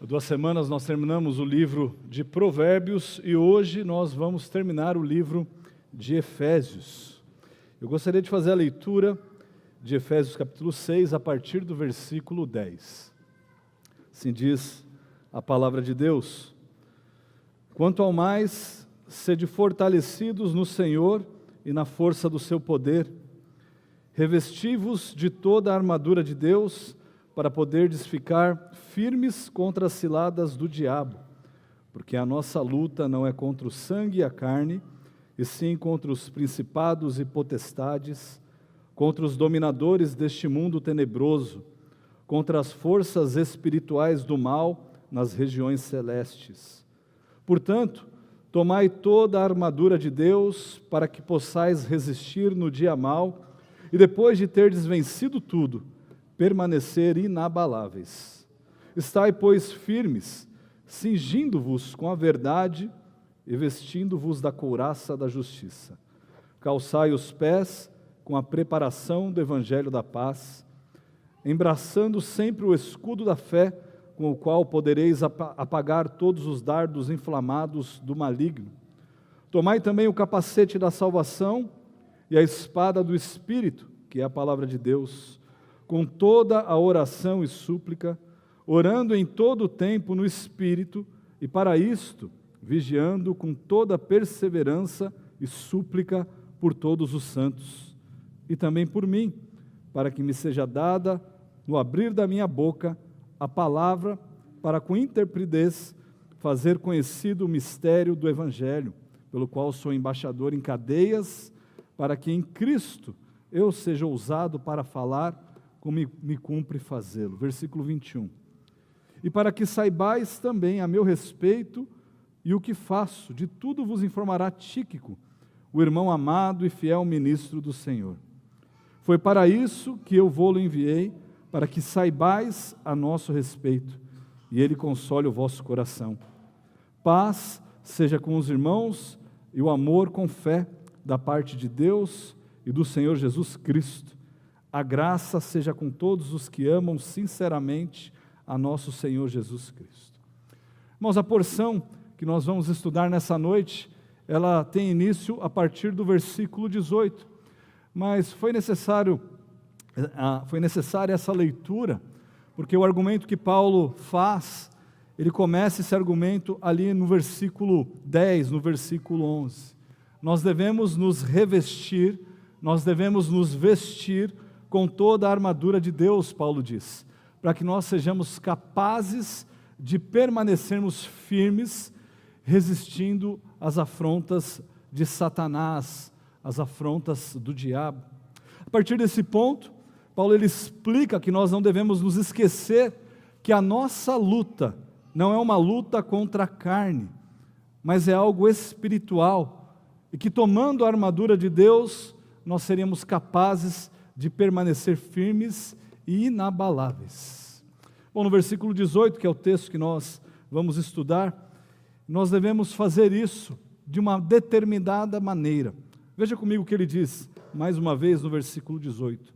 Há 2 semanas nós terminamos o livro de Provérbios e hoje nós vamos terminar o livro de Efésios. Eu gostaria de fazer a leitura de Efésios capítulo 6 a partir do versículo 10. Assim diz a palavra de Deus: Quanto ao mais, sede fortalecidos no Senhor e na força do seu poder, revesti-vos de toda a armadura de Deus, para poderdes ficar firmes contra as ciladas do diabo, porque a nossa luta não é contra o sangue e a carne, e sim contra os principados e potestades, contra os dominadores deste mundo tenebroso, contra as forças espirituais do mal nas regiões celestes. Portanto, tomai toda a armadura de Deus, para que possais resistir no dia mau, e depois de terdes vencido tudo, permanecer inabaláveis. Estai, pois, firmes, cingindo-vos com a verdade e vestindo-vos da couraça da justiça. Calçai os pés com a preparação do evangelho da paz, embraçando sempre o escudo da fé, com o qual podereis apagar todos os dardos inflamados do maligno. Tomai também o capacete da salvação e a espada do Espírito, que é a palavra de Deus, com toda a oração e súplica, orando em todo o tempo no Espírito, e para isto, vigiando com toda perseverança e súplica por todos os santos, e também por mim, para que me seja dada, no abrir da minha boca, a palavra, para com intrepidez fazer conhecido o mistério do Evangelho, pelo qual sou embaixador em cadeias, para que em Cristo eu seja ousado para falar, como me cumpre fazê-lo. Versículo 21. E para que saibais também a meu respeito e o que faço, de tudo vos informará Tíquico, o irmão amado e fiel ministro do Senhor. Foi para isso que eu vou-lo enviei, para que saibais a nosso respeito, e ele console o vosso coração. Paz seja com os irmãos e o amor com fé da parte de Deus e do Senhor Jesus Cristo. A graça seja com todos os que amam sinceramente a nosso Senhor Jesus Cristo. Irmãos, a porção que nós vamos estudar nessa noite, ela tem início a partir do versículo 18, mas foi necessária essa leitura, porque o argumento que Paulo faz, ele começa esse argumento ali no versículo 10, no versículo 11. Nós devemos nos revestir, nós devemos nos vestir com toda a armadura de Deus, Paulo diz, para que nós sejamos capazes de permanecermos firmes, resistindo às afrontas de Satanás, às afrontas do diabo. A partir desse ponto, Paulo ele explica que nós não devemos nos esquecer que a nossa luta não é uma luta contra a carne, mas é algo espiritual, e que tomando a armadura de Deus, nós seríamos capazes de permanecer firmes e inabaláveis. Bom, no versículo 18, que é o texto que nós vamos estudar, nós devemos fazer isso de uma determinada maneira. Veja comigo o que ele diz, mais uma vez no versículo 18.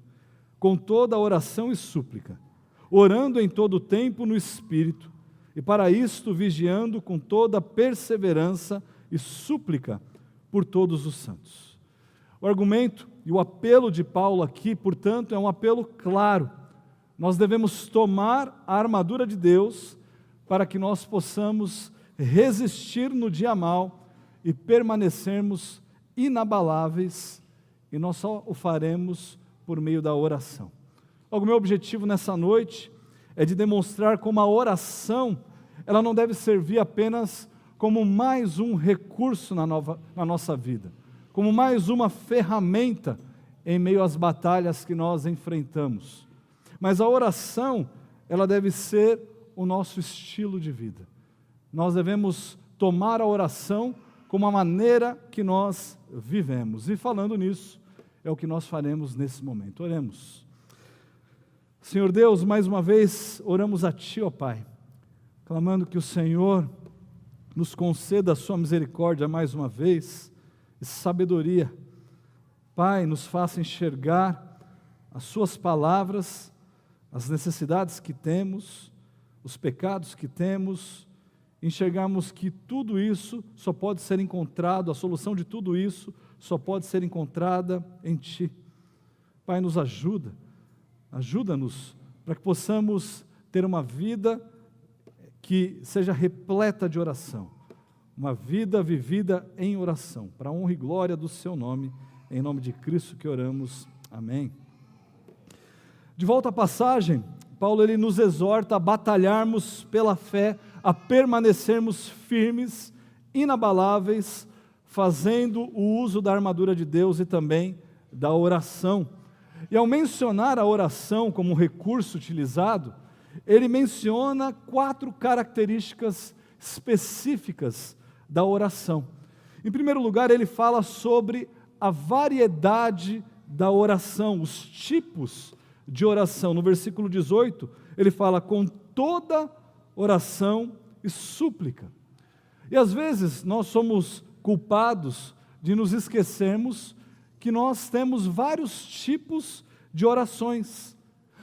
Com toda a oração e súplica, orando em todo o tempo no Espírito, e para isto vigiando com toda perseverança e súplica por todos os santos. O argumento e o apelo de Paulo aqui, portanto, é um apelo claro. Nós devemos tomar a armadura de Deus para que nós possamos resistir no dia mau e permanecermos inabaláveis, e nós só o faremos por meio da oração. O meu objetivo nessa noite é de demonstrar como a oração, ela não deve servir apenas como mais um recurso na nossa vida, como mais uma ferramenta em meio às batalhas que nós enfrentamos. Mas a oração, ela deve ser o nosso estilo de vida. Nós devemos tomar a oração como a maneira que nós vivemos. E falando nisso, é o que nós faremos nesse momento. Oremos. Senhor Deus, mais uma vez oramos a Ti, ó Pai, clamando que o Senhor nos conceda a Sua misericórdia mais uma vez, e sabedoria. Pai, nos faça enxergar as Suas palavras, as necessidades que temos, os pecados que temos, enxergarmos que tudo isso só pode ser encontrado, a solução de tudo isso só pode ser encontrada em Ti. Pai, nos ajuda-nos para que possamos ter uma vida que seja repleta de oração, uma vida vivida em oração, para a honra e glória do Seu nome, em nome de Cristo que oramos. Amém. De volta à passagem, Paulo ele nos exorta a batalharmos pela fé, a permanecermos firmes, inabaláveis, fazendo o uso da armadura de Deus e também da oração. E ao mencionar a oração como um recurso utilizado, ele menciona 4 características específicas da oração. Em primeiro lugar, ele fala sobre a variedade da oração, os tipos de oração. No versículo 18, ele fala com toda oração e súplica. E às vezes nós somos culpados de nos esquecermos que nós temos vários tipos de orações.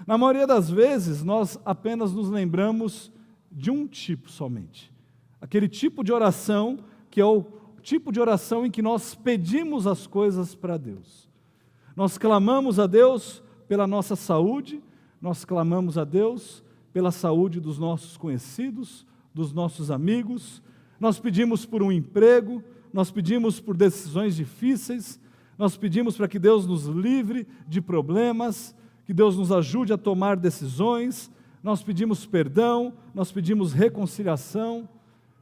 Na maioria das vezes, nós apenas nos lembramos de um tipo somente. Aquele tipo de oração que é o tipo de oração em que nós pedimos as coisas para Deus. Nós clamamos a Deus pela nossa saúde, nós clamamos a Deus pela saúde dos nossos conhecidos, dos nossos amigos, nós pedimos por um emprego, nós pedimos por decisões difíceis, nós pedimos para que Deus nos livre de problemas, que Deus nos ajude a tomar decisões, nós pedimos perdão, nós pedimos reconciliação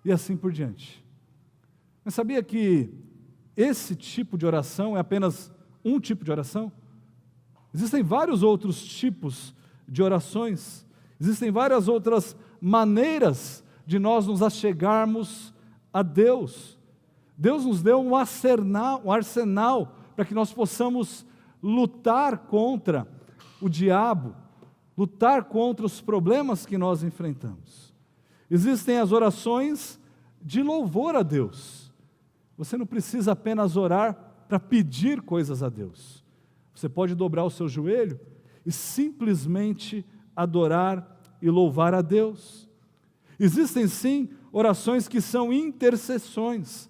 e assim por diante. Mas sabia que esse tipo de oração é apenas um tipo de oração? Existem vários outros tipos de orações, existem várias outras maneiras de nós nos achegarmos a Deus. Deus nos deu um arsenal para que nós possamos lutar contra o diabo, lutar contra os problemas que nós enfrentamos. Existem as orações de louvor a Deus. Você não precisa apenas orar para pedir coisas a Deus. Você pode dobrar o seu joelho e simplesmente adorar e louvar a Deus. Existem sim orações que são intercessões,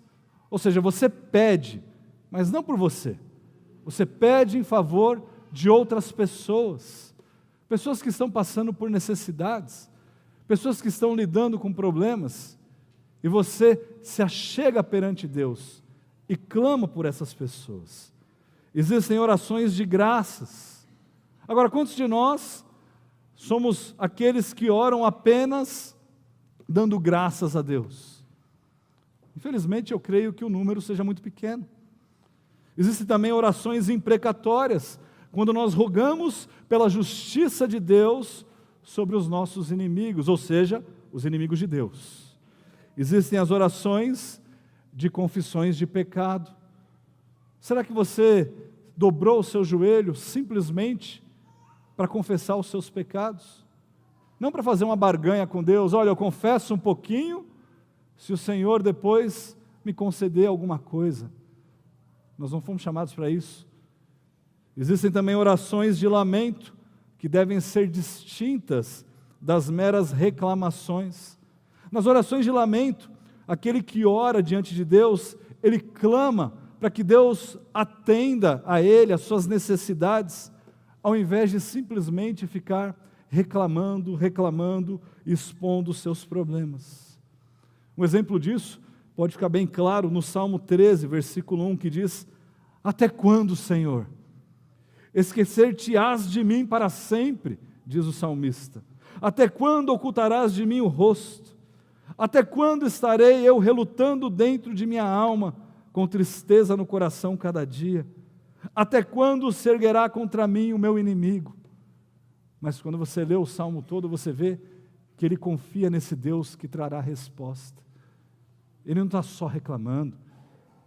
ou seja, você pede, mas não por você. Você pede em favor de outras pessoas, pessoas que estão passando por necessidades, pessoas que estão lidando com problemas, e você se achega perante Deus e clama por essas pessoas. Existem orações de graças. Agora, quantos de nós somos aqueles que oram apenas dando graças a Deus? Infelizmente, eu creio que o número seja muito pequeno. Existem também orações imprecatórias, quando nós rogamos pela justiça de Deus sobre os nossos inimigos, ou seja, os inimigos de Deus. Existem as orações de confissões de pecado. Será que você dobrou o seu joelho simplesmente para confessar os seus pecados? Não para fazer uma barganha com Deus, olha, eu confesso um pouquinho, se o Senhor depois me conceder alguma coisa. Nós não fomos chamados para isso. Existem também orações de lamento, que devem ser distintas das meras reclamações. Nas orações de lamento, aquele que ora diante de Deus, ele clama para que Deus atenda a ele, as suas necessidades, ao invés de simplesmente ficar reclamando, expondo os seus problemas. Um exemplo disso pode ficar bem claro no Salmo 13, versículo 1, que diz: até quando, Senhor? Esquecer-te-ás de mim para sempre, diz o salmista. Até quando ocultarás de mim o rosto? Até quando estarei eu relutando dentro de minha alma, com tristeza no coração cada dia? Até quando se erguerá contra mim o meu inimigo? Mas quando você lê o Salmo todo, você vê que ele confia nesse Deus que trará resposta. Ele não está só reclamando,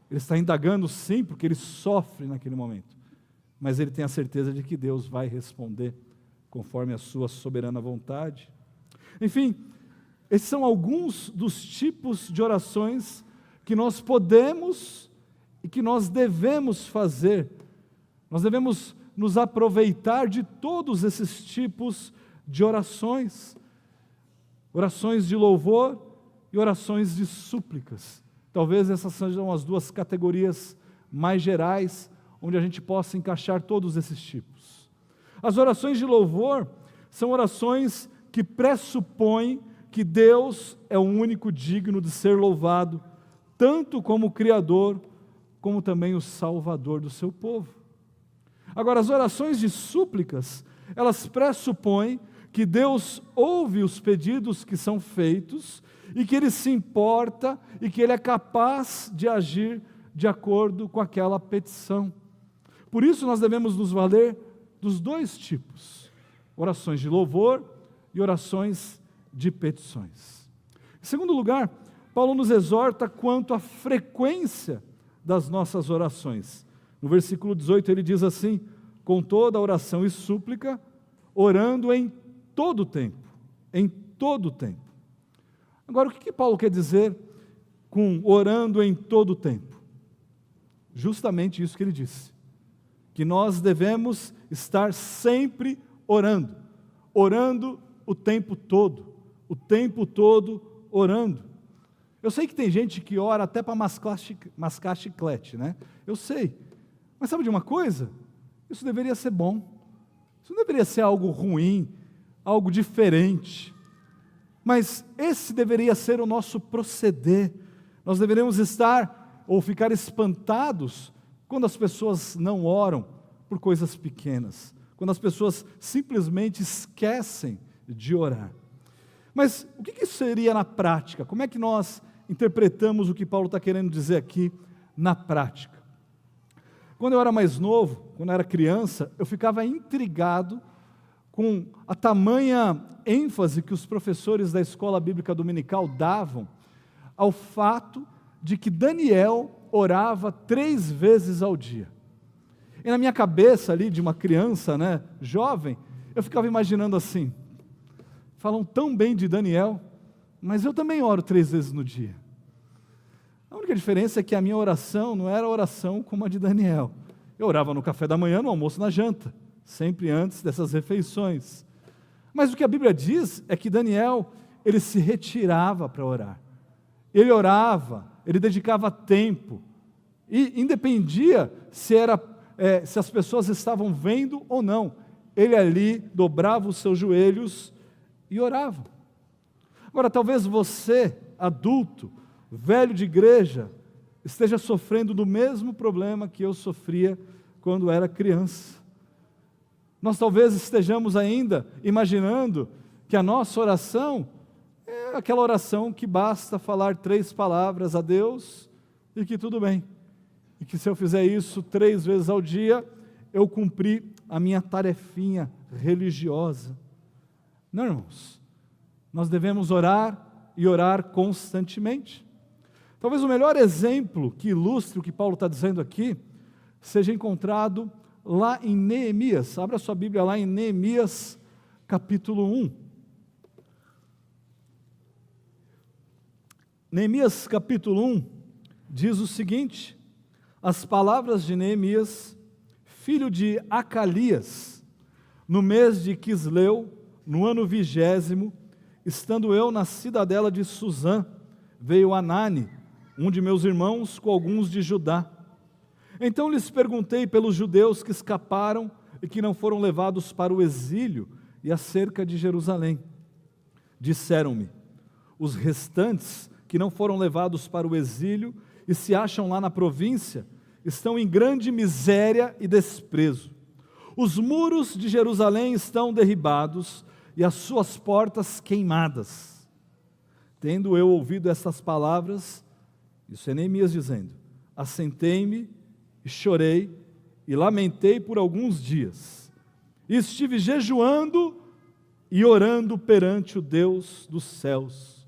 ele está indagando sim, porque ele sofre naquele momento. Mas ele tem a certeza de que Deus vai responder conforme a sua soberana vontade. Enfim, esses são alguns dos tipos de orações que nós podemos e que nós devemos fazer. Nós devemos nos aproveitar de todos esses tipos de orações. Orações de louvor e orações de súplicas. Talvez essas sejam as duas categorias mais gerais, onde a gente possa encaixar todos esses tipos. As orações de louvor são orações que pressupõem que Deus é o único digno de ser louvado, tanto como o Criador, como também o Salvador do seu povo. Agora, as orações de súplicas, elas pressupõem que Deus ouve os pedidos que são feitos e que Ele se importa e que Ele é capaz de agir de acordo com aquela petição. Por isso nós devemos nos valer dos dois tipos, orações de louvor e orações de petições. Em segundo lugar, Paulo nos exorta quanto à frequência das nossas orações. No versículo 18 ele diz assim: com toda oração e súplica, orando em todo o tempo, em todo o tempo. Agora, o que Paulo quer dizer com orando em todo o tempo? Justamente isso que ele disse, que nós devemos estar sempre orando, orando o tempo todo orando. Eu sei que tem gente que ora até para mascar chiclete, né? Eu sei, mas sabe de uma coisa? Isso deveria ser bom, isso não deveria ser algo ruim, algo diferente, mas esse deveria ser o nosso proceder. Nós deveríamos estar ou ficar espantados quando as pessoas não oram por coisas pequenas, quando as pessoas simplesmente esquecem de orar. Mas o que isso seria na prática? Como é que nós interpretamos o que Paulo está querendo dizer aqui na prática? Quando eu era mais novo, quando eu era criança, eu ficava intrigado com a tamanha ênfase que os professores da escola bíblica dominical davam ao fato de que Daniel orava 3 vezes ao dia. E na minha cabeça ali, de uma criança, né, jovem, eu ficava imaginando assim: falam tão bem de Daniel, mas eu também oro 3 vezes no dia. A única diferença é que a minha oração não era oração como a de Daniel. Eu orava no café da manhã, no almoço, na janta, sempre antes dessas refeições. Mas o que a Bíblia diz é que Daniel, ele se retirava para orar. Ele orava, ele dedicava tempo, e independia se as pessoas estavam vendo ou não, ele ali dobrava os seus joelhos e orava. Agora, talvez você, adulto, velho de igreja, esteja sofrendo do mesmo problema que eu sofria quando era criança. Nós talvez estejamos ainda imaginando que a nossa oração é aquela oração que basta falar 3 palavras a Deus e que tudo bem. E que se eu fizer isso 3 vezes ao dia, eu cumpri a minha tarefinha religiosa. Não, irmãos, nós devemos orar e orar constantemente. Talvez o melhor exemplo que ilustre o que Paulo está dizendo aqui seja encontrado lá em Neemias. Abra sua Bíblia lá em Neemias, capítulo 1. Neemias, capítulo 1, diz o seguinte: as palavras de Neemias, filho de Acalias, no mês de Quisleu, no ano 20º, estando eu na cidadela de Suzã, veio Anani, um de meus irmãos, com alguns de Judá. Então lhes perguntei pelos judeus que escaparam e que não foram levados para o exílio e acerca de Jerusalém. Disseram-me: os restantes que não foram levados para o exílio e se acham lá na província, estão em grande miséria e desprezo. Os muros de Jerusalém estão derribados e as suas portas queimadas. Tendo eu ouvido estas palavras, isso é Neemias dizendo, assentei-me e chorei e lamentei por alguns dias. E estive jejuando e orando perante o Deus dos céus.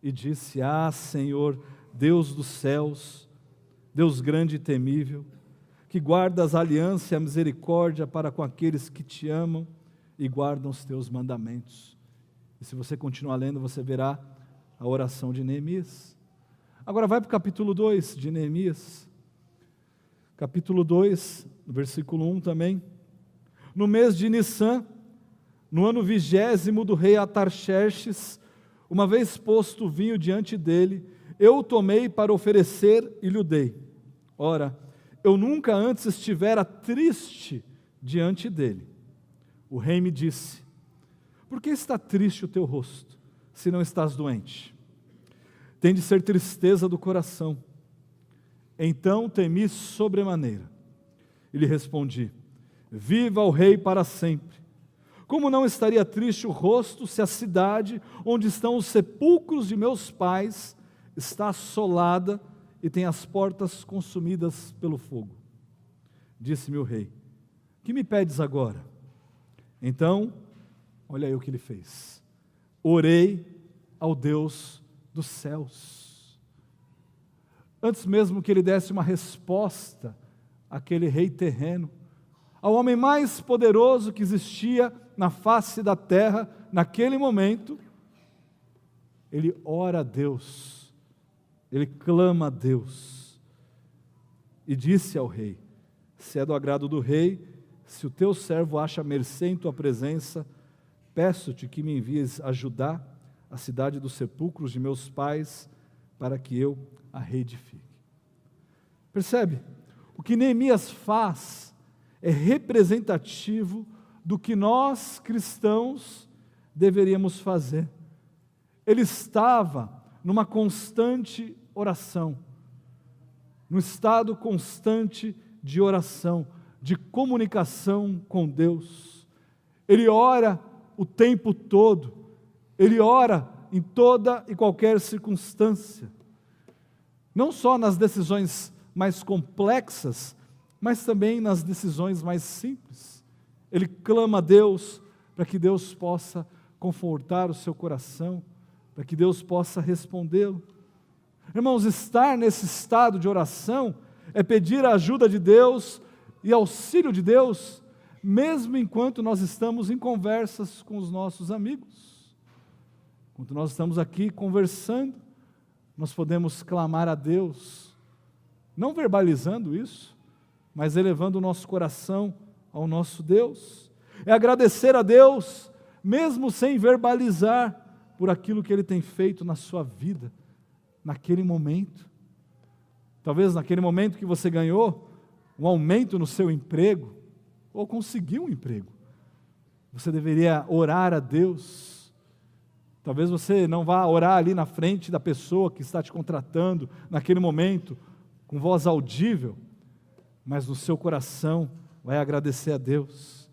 E disse: ah, Senhor, Deus dos céus, Deus grande e temível, que guardas a aliança e a misericórdia para com aqueles que te amam e guardam os teus mandamentos. E se você continuar lendo, você verá a oração de Neemias. Agora vai para o capítulo 2 de Neemias. Capítulo 2, versículo 1 também. No mês de Nissan, no ano 20º do rei Atarxerxes, Uma vez posto o vinho diante dele, eu o tomei para oferecer e lhe o dei. Ora, eu nunca antes estivera triste diante dele. O rei me disse: por que está triste o teu rosto, se não estás doente? Tem de ser tristeza do coração. Então temi sobremaneira. E lhe respondi: viva o rei para sempre. Como não estaria triste o rosto se a cidade onde estão os sepulcros de meus pais está assolada e tem as portas consumidas pelo fogo? Disse-me o rei: que me pedes agora? Então, olha aí o que ele fez. Orei ao Deus dos céus. Antes mesmo que ele desse uma resposta àquele rei terreno, ao homem mais poderoso que existia na face da terra, naquele momento, ele ora a Deus, ele clama a Deus, e disse ao rei: se é do agrado do rei, se o teu servo acha mercê em tua presença, peço-te que me envies a Judá, a cidade dos sepulcros de meus pais, para que eu a reedifique. Percebe? O que Neemias faz é representativo do que nós, cristãos, deveríamos fazer. Ele estava numa constante oração, num estado constante de oração, de comunicação com Deus. Ele ora o tempo todo, ele ora em toda e qualquer circunstância, não só nas decisões mais complexas, mas também nas decisões mais simples. Ele clama a Deus para que Deus possa confortar o seu coração, para que Deus possa respondê-lo. Irmãos, estar nesse estado de oração é pedir a ajuda de Deus e auxílio de Deus, mesmo enquanto nós estamos em conversas com os nossos amigos. Enquanto nós estamos aqui conversando, nós podemos clamar a Deus, não verbalizando isso, mas elevando o nosso coração ao nosso Deus. É agradecer a Deus, mesmo sem verbalizar, por aquilo que Ele tem feito na sua vida, naquele momento. Talvez naquele momento que você ganhou um aumento no seu emprego, ou conseguiu um emprego, você deveria orar a Deus. Talvez você não vá orar ali na frente da pessoa que está te contratando, naquele momento, com voz audível, mas no seu coração vai agradecer a Deus.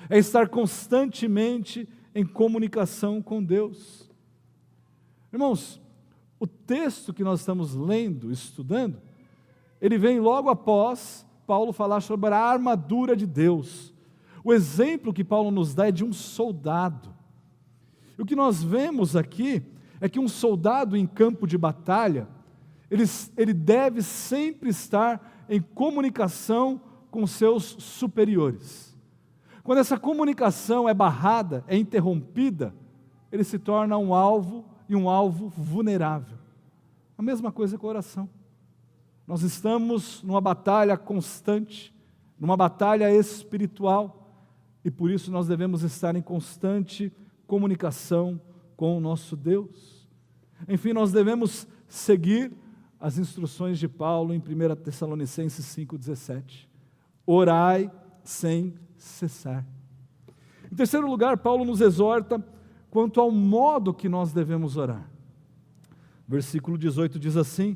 É estar constantemente em comunicação com Deus. Irmãos, o texto que nós estamos lendo, estudando, ele vem logo após Paulo falar sobre a armadura de Deus. O exemplo que Paulo nos dá é de um soldado. E o que nós vemos aqui é que um soldado em campo de batalha, ele deve sempre estar em comunicação com seus superiores. Quando essa comunicação é barrada, é interrompida, ele se torna um alvo, e um alvo vulnerável. A mesma coisa com a oração. Nós estamos numa batalha constante, numa batalha espiritual, e por isso nós devemos estar em constante comunicação com o nosso Deus. Enfim, nós devemos seguir as instruções de Paulo em 1 Tessalonicenses 5,17. Orai sem cessar. Em terceiro lugar, Paulo nos exorta quanto ao modo que nós devemos orar. Versículo 18 diz assim: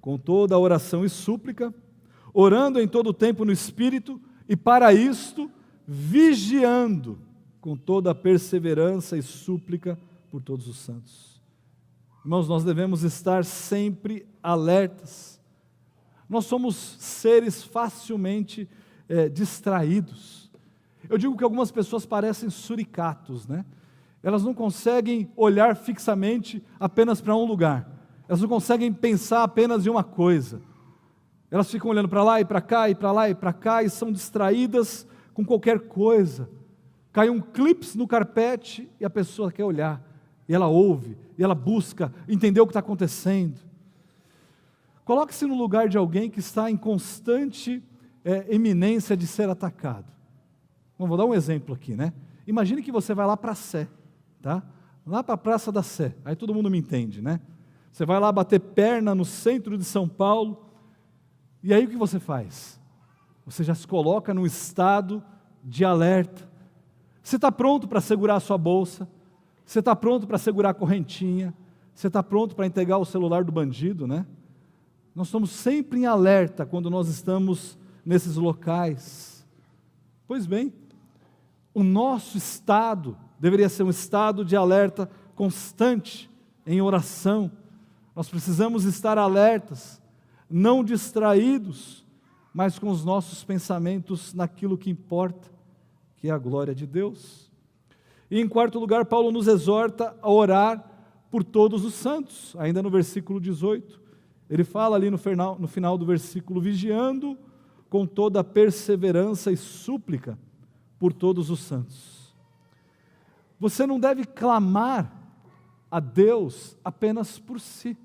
com toda a oração e súplica, orando em todo o tempo no Espírito, e para isto, vigiando com toda a perseverança e súplica por todos os santos. Irmãos, nós devemos estar sempre alertas. Nós somos seres facilmente distraídos. Eu digo que algumas pessoas parecem suricatos, né? Elas não conseguem olhar fixamente apenas para um lugar. Elas não conseguem pensar apenas em uma coisa. Elas ficam olhando para lá e para cá, e para lá e para cá, e são distraídas com qualquer coisa. Cai um clips no carpete e a pessoa quer olhar. E ela ouve, e ela busca entender o que está acontecendo. Coloque-se no lugar de alguém que está em constante iminência de ser atacado. Bom, vou dar um exemplo aqui, né? Imagine que você vai lá para a Sé, tá? lá para a Praça da Sé, aí todo mundo me entende, né? Você vai lá bater perna no centro de São Paulo, e aí o que você faz? Você já se coloca num estado de alerta. Você está pronto para segurar a sua bolsa, você está pronto para segurar a correntinha, você está pronto para entregar o celular do bandido, né? Nós estamos sempre em alerta quando nós estamos nesses locais. Pois bem, o nosso estado deveria ser um estado de alerta constante, em oração. Nós precisamos estar alertas, não distraídos, mas com os nossos pensamentos naquilo que importa, que é a glória de Deus. E em quarto lugar, Paulo nos exorta a orar por todos os santos, ainda no versículo 18. Ele fala ali no final do versículo, vigiando com toda perseverança e súplica por todos os santos. Você não deve clamar a Deus apenas por si.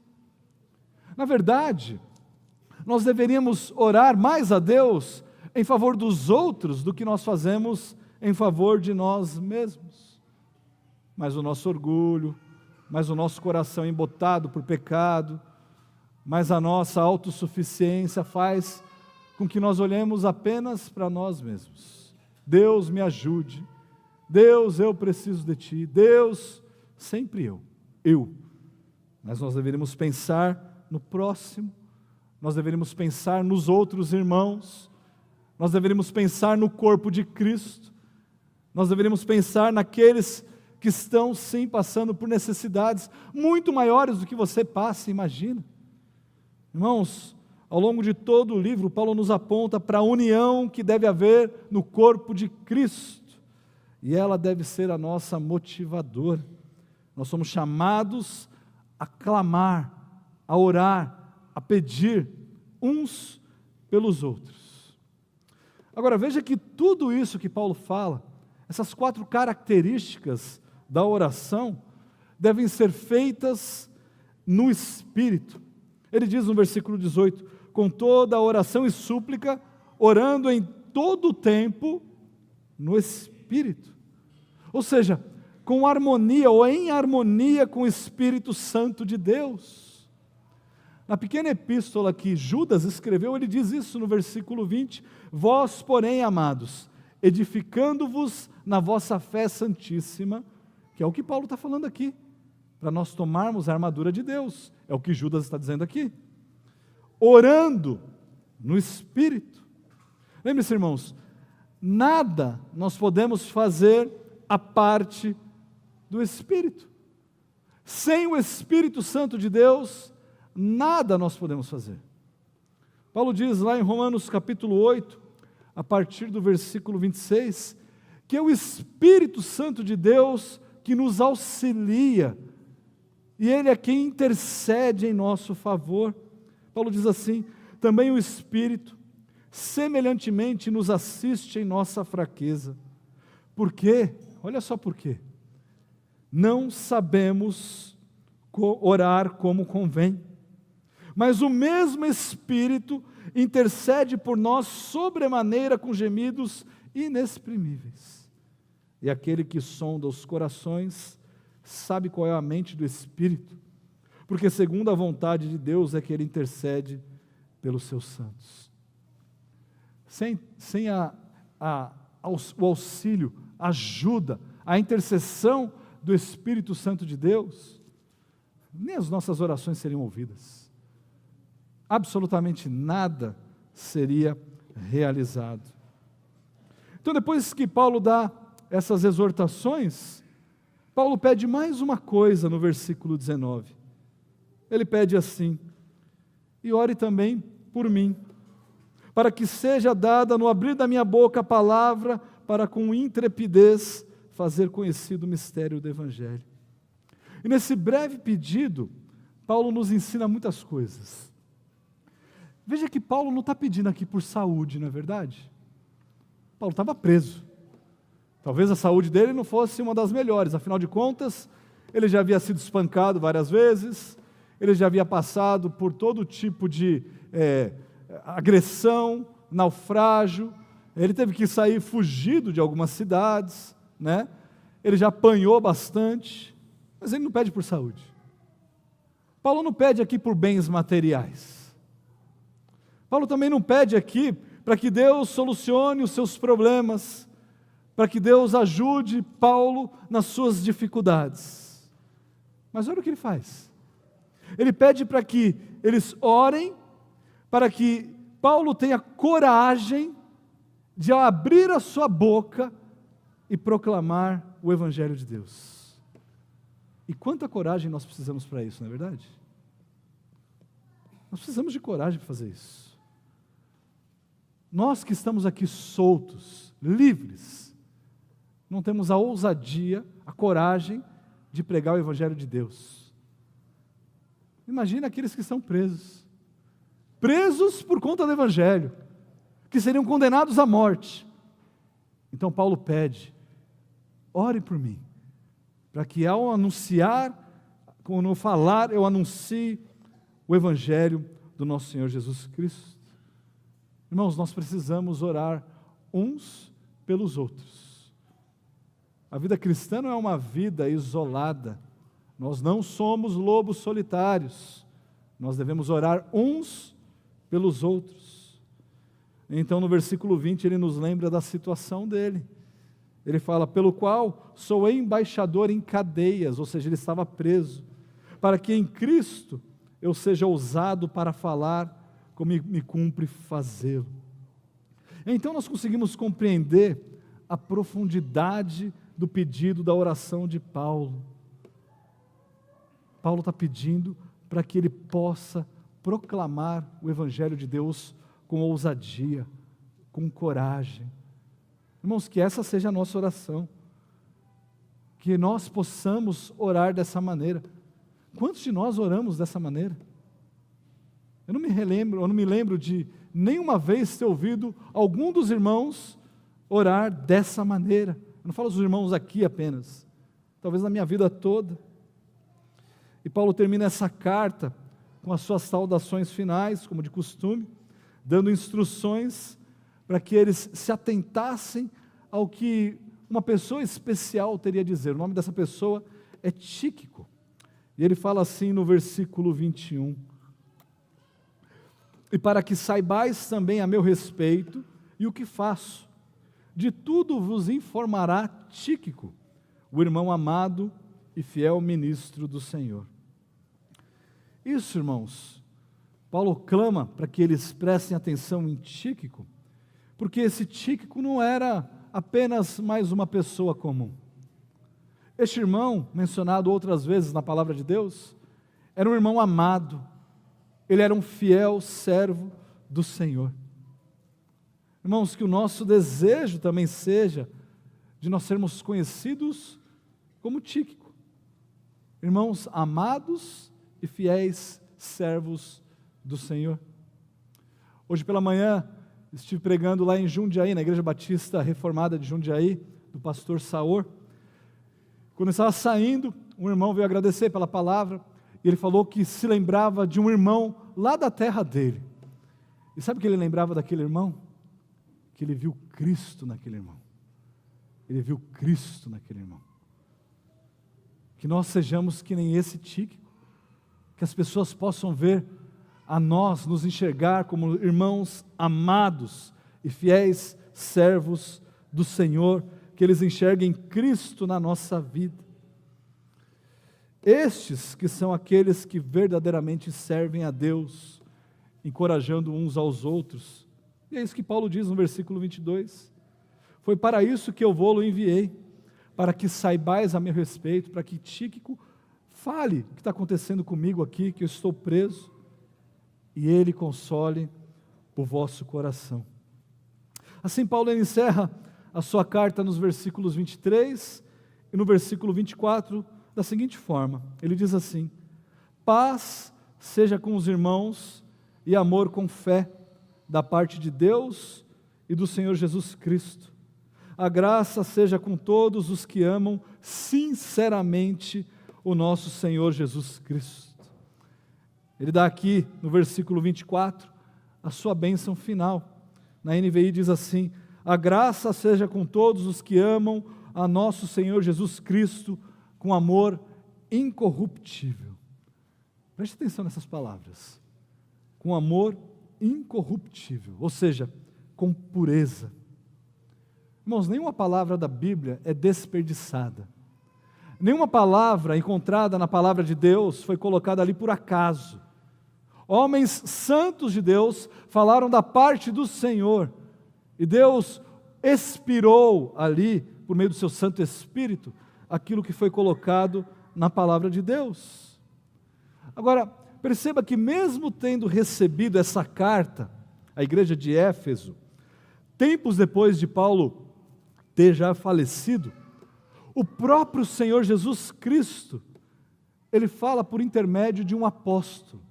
Na verdade, nós deveríamos orar mais a Deus em favor dos outros do que nós fazemos em favor de nós mesmos. Mas o nosso orgulho, mas o nosso coração embotado por pecado, mas a nossa autossuficiência faz com que nós olhemos apenas para nós mesmos. Deus me ajude, Deus, eu preciso de Ti, Deus, sempre eu. Mas nós deveríamos pensar no próximo, nós deveríamos pensar nos outros irmãos, nós deveríamos pensar no corpo de Cristo, nós deveríamos pensar naqueles que estão sim passando por necessidades muito maiores do que você passa e imagina. Irmãos, ao longo de todo o livro, Paulo nos aponta para a união que deve haver no corpo de Cristo, e ela deve ser a nossa motivadora. Nós somos chamados a clamar, a orar, a pedir uns pelos outros. Agora veja que tudo isso que Paulo fala, essas 4 características da oração, devem ser feitas no Espírito. Ele diz no versículo 18, com toda a oração e súplica, orando em todo o tempo no Espírito. Ou seja, com harmonia ou em harmonia com o Espírito Santo de Deus. Na pequena epístola que Judas escreveu, ele diz isso no versículo 20, vós, porém, amados, edificando-vos na vossa fé santíssima, que é o que Paulo está falando aqui, para nós tomarmos a armadura de Deus, é o que Judas está dizendo aqui, orando no Espírito. Lembre-se, irmãos, nada nós podemos fazer à parte do Espírito. Sem o Espírito Santo de Deus, nada nós podemos fazer. Paulo diz lá em Romanos capítulo 8, a partir do versículo 26, que é o Espírito Santo de Deus que nos auxilia, e Ele é quem intercede em nosso favor. Paulo diz assim, também o Espírito, semelhantemente, nos assiste em nossa fraqueza. Por quê? Olha só por quê. Não sabemos orar como convém, mas o mesmo Espírito intercede por nós sobremaneira com gemidos inexprimíveis. E aquele que sonda os corações sabe qual é a mente do Espírito, porque segundo a vontade de Deus é que Ele intercede pelos seus santos. Sem o auxílio, a ajuda, a intercessão do Espírito Santo de Deus, nem as nossas orações seriam ouvidas. Absolutamente nada seria realizado. Então, depois que Paulo dá essas exortações, Paulo pede mais uma coisa no versículo 19. Ele pede assim, e ore também por mim, para que seja dada no abrir da minha boca a palavra, para com intrepidez fazer conhecido o mistério do Evangelho. E nesse breve pedido, Paulo nos ensina muitas coisas. Veja que Paulo não está pedindo aqui por saúde, não é verdade? Paulo estava preso. Talvez a saúde dele não fosse uma das melhores, afinal de contas, ele já havia sido espancado várias vezes, ele já havia passado por todo tipo de agressão, naufrágio, ele teve que sair fugido de algumas cidades, né? Ele já apanhou bastante, Mas ele não pede por saúde. Paulo não pede aqui por bens materiais. Paulo também não pede aqui para que Deus solucione os seus problemas, para que Deus ajude Paulo nas suas dificuldades. Mas olha o que ele faz. Ele pede para que eles orem, para que Paulo tenha coragem de abrir a sua boca e proclamar o Evangelho de Deus. E quanta coragem nós precisamos para isso, não é verdade? Nós precisamos de coragem para fazer isso. Nós que estamos aqui soltos, livres, não temos a ousadia, a coragem de pregar o Evangelho de Deus. Imagina aqueles que estão presos. Presos por conta do Evangelho, que seriam condenados à morte. Então Paulo pede, ore por mim, para que ao anunciar, quando eu falar, eu anuncie o Evangelho do nosso Senhor Jesus Cristo. Irmãos, nós precisamos orar uns pelos outros. A vida cristã não é uma vida isolada. Nós não somos lobos solitários. Nós devemos orar uns pelos outros. Então, no versículo 20, ele nos lembra da situação dele. Ele fala, pelo qual sou embaixador em cadeias, ou seja, ele estava preso, para que em Cristo eu seja ousado para falar como me cumpre fazê-lo. Então nós conseguimos compreender a profundidade do pedido da oração de Paulo. Paulo está pedindo para que ele possa proclamar o Evangelho de Deus com ousadia, com coragem. Irmãos, que essa seja a nossa oração, que nós possamos orar dessa maneira. Quantos de nós oramos dessa maneira? Eu não me lembro de nenhuma vez ter ouvido algum dos irmãos orar dessa maneira. Eu não falo dos irmãos aqui apenas, talvez na minha vida toda. E Paulo termina essa carta com as suas saudações finais, como de costume, dando instruções para que eles se atentassem ao que uma pessoa especial teria a dizer. O nome dessa pessoa é Tíquico. E ele fala assim no versículo 21. E para que saibais também a meu respeito e o que faço, de tudo vos informará Tíquico, o irmão amado e fiel ministro do Senhor. Isso, irmãos, Paulo clama para que eles prestem atenção em Tíquico, porque esse Tíquico não era apenas mais uma pessoa comum. Este irmão, mencionado outras vezes na palavra de Deus, era um irmão amado, ele era um fiel servo do Senhor. Irmãos, que o nosso desejo também seja de nós sermos conhecidos como Tíquico, irmãos amados e fiéis servos do Senhor. Hoje pela manhã estive pregando lá em Jundiaí, na Igreja Batista Reformada de Jundiaí, do pastor Saor. Quando eu estava saindo, um irmão veio agradecer pela palavra, e ele falou que se lembrava de um irmão lá da terra dele. E sabe o que ele lembrava daquele irmão? Que ele viu Cristo naquele irmão. Ele viu Cristo naquele irmão. Que nós sejamos que nem esse Tíquico, que as pessoas possam ver a nós, nos enxergar como irmãos amados e fiéis servos do Senhor, que eles enxerguem Cristo na nossa vida. Estes que são aqueles que verdadeiramente servem a Deus, encorajando uns aos outros. E é isso que Paulo diz no versículo 22. Foi para isso que eu vou-lo enviei, para que saibais a meu respeito, para que Tíquico fale o que está acontecendo comigo aqui, que eu estou preso, e ele console o vosso coração. Assim Paulo encerra a sua carta nos versículos 23 e no versículo 24, da seguinte forma, ele diz assim: paz seja com os irmãos e amor com fé, da parte de Deus e do Senhor Jesus Cristo. A graça seja com todos os que amam sinceramente o nosso Senhor Jesus Cristo. Ele dá aqui no versículo 24 a sua bênção final. Na NVI diz assim: a graça seja com todos os que amam a nosso Senhor Jesus Cristo com amor incorruptível. Preste atenção nessas palavras. Com amor incorruptível, ou seja, com pureza. Irmãos, nenhuma palavra da Bíblia é desperdiçada. Nenhuma palavra encontrada na palavra de Deus foi colocada ali por acaso. Homens santos de Deus falaram da parte do Senhor, e Deus expirou ali, por meio do seu Santo Espírito, aquilo que foi colocado na palavra de Deus. Agora, perceba que mesmo tendo recebido essa carta, a igreja de Éfeso, tempos depois de Paulo ter já falecido, o próprio Senhor Jesus Cristo, ele fala por intermédio de um apóstolo,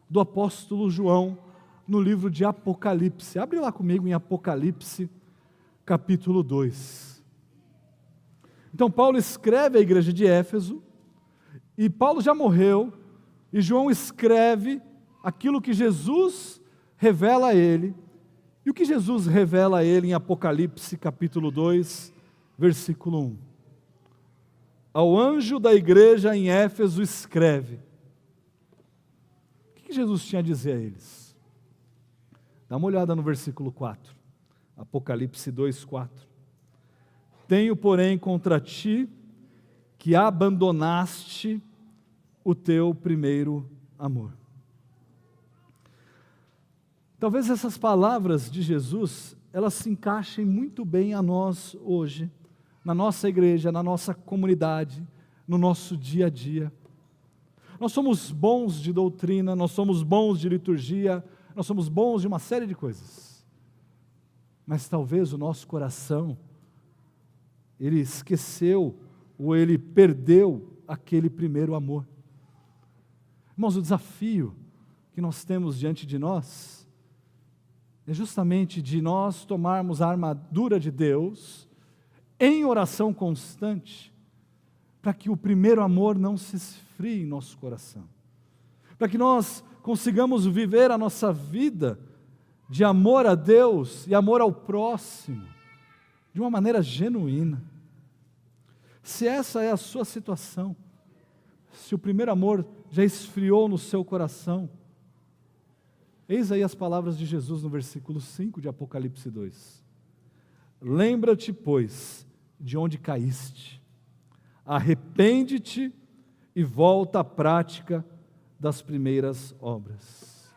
do apóstolo João, no livro de Apocalipse. Abre lá comigo em Apocalipse, capítulo 2. Então Paulo escreve à igreja de Éfeso, e Paulo já morreu, e João escreve aquilo que Jesus revela a ele. E o que Jesus revela a ele em Apocalipse capítulo 2, versículo 1. Ao anjo da igreja em Éfeso escreve. O que Jesus tinha a dizer a eles? Dá uma olhada no versículo 4. Apocalipse 2, 4. Tenho, porém, contra ti que abandonaste o teu primeiro amor. Talvez essas palavras de Jesus, elas se encaixem muito bem a nós hoje, na nossa igreja, na nossa comunidade, no nosso dia a dia. Nós somos bons de doutrina, nós somos bons de liturgia, nós somos bons de uma série de coisas. Mas talvez o nosso coração, ele esqueceu, ou ele perdeu aquele primeiro amor. Irmãos, o desafio que nós temos diante de nós é justamente de nós tomarmos a armadura de Deus em oração constante, para que o primeiro amor não se esfrie em nosso coração, para que nós consigamos viver a nossa vida de amor a Deus e amor ao próximo, de uma maneira genuína. Se essa é a sua situação, se o primeiro amor já esfriou no seu coração, eis aí as palavras de Jesus no versículo 5 de Apocalipse 2. Lembra-te, pois, de onde caíste, arrepende-te e volta à prática das primeiras obras.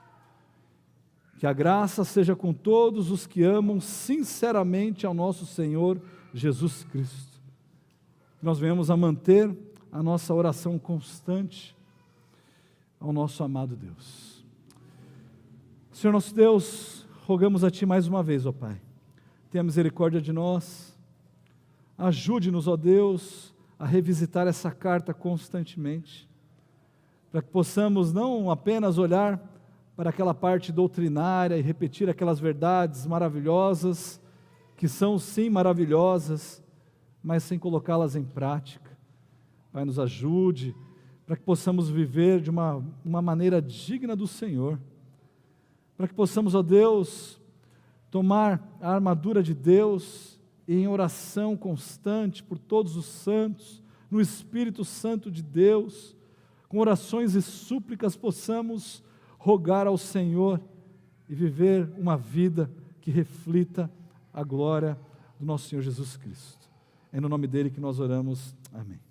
Que a graça seja com todos os que amam sinceramente ao nosso Senhor Jesus Cristo. Nós venhamos a manter a nossa oração constante ao nosso amado Deus. Senhor nosso Deus, rogamos a Ti mais uma vez, ó Pai, tenha misericórdia de nós, ajude-nos, ó Deus, a revisitar essa carta constantemente, para que possamos não apenas olhar para aquela parte doutrinária e repetir aquelas verdades maravilhosas, que são sim maravilhosas, mas sem colocá-las em prática. Pai, nos ajude, para que possamos viver de uma maneira digna do Senhor, para que possamos, ó Deus, tomar a armadura de Deus e em oração constante por todos os santos, no Espírito Santo de Deus, com orações e súplicas possamos rogar ao Senhor e viver uma vida que reflita a glória do nosso Senhor Jesus Cristo. É no nome dele que nós oramos. Amém.